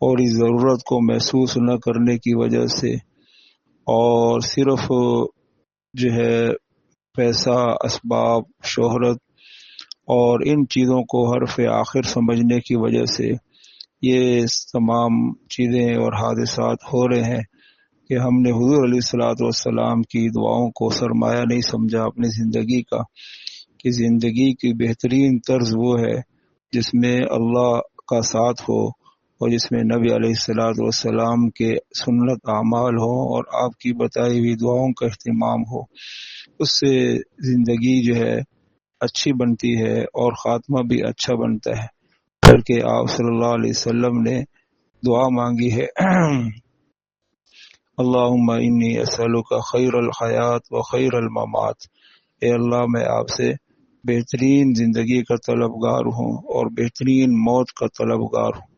और इस ज़रूरत को महसूस न करने की वजह से और सिर्फ जो है पैसा, असबाब, शोहरत और इन चीज़ों को हरफ आखिर समझने की वजह से ये तमाम चीज़ें और हादिसात हो रहे हैं कि हमने हुज़ूर अलैहिस्सलातु वस्सलाम की दुआओं को सरमाया नहीं समझा अपनी ज़िंदगी का, कि ज़िंदगी की बेहतरीन तर्ज वो है जिसमें अल्लाह का साथ हो और जिसमें नबी अलैहिस्सलातु वस्सलाम के सुन्नत आमाल हो और आपकी बताई हुई दुआओं का इह्तिमाम हो। उससे ज़िंदगी जो है अच्छी बनती है और ख़ात्मा भी अच्छा बनता है। करके आप सल्लल्लाहु अलैहि वसल्लम ने दुआ मांगी है, अल्लाहुम्मा इन्नी असअलुका खैरल हयात व खैरल ममात। ए अल्लाह, मैं आपसे बेहतरीन ज़िंदगी का तलबगार हूँ और बेहतरीन मौत का तलबगार हूँ।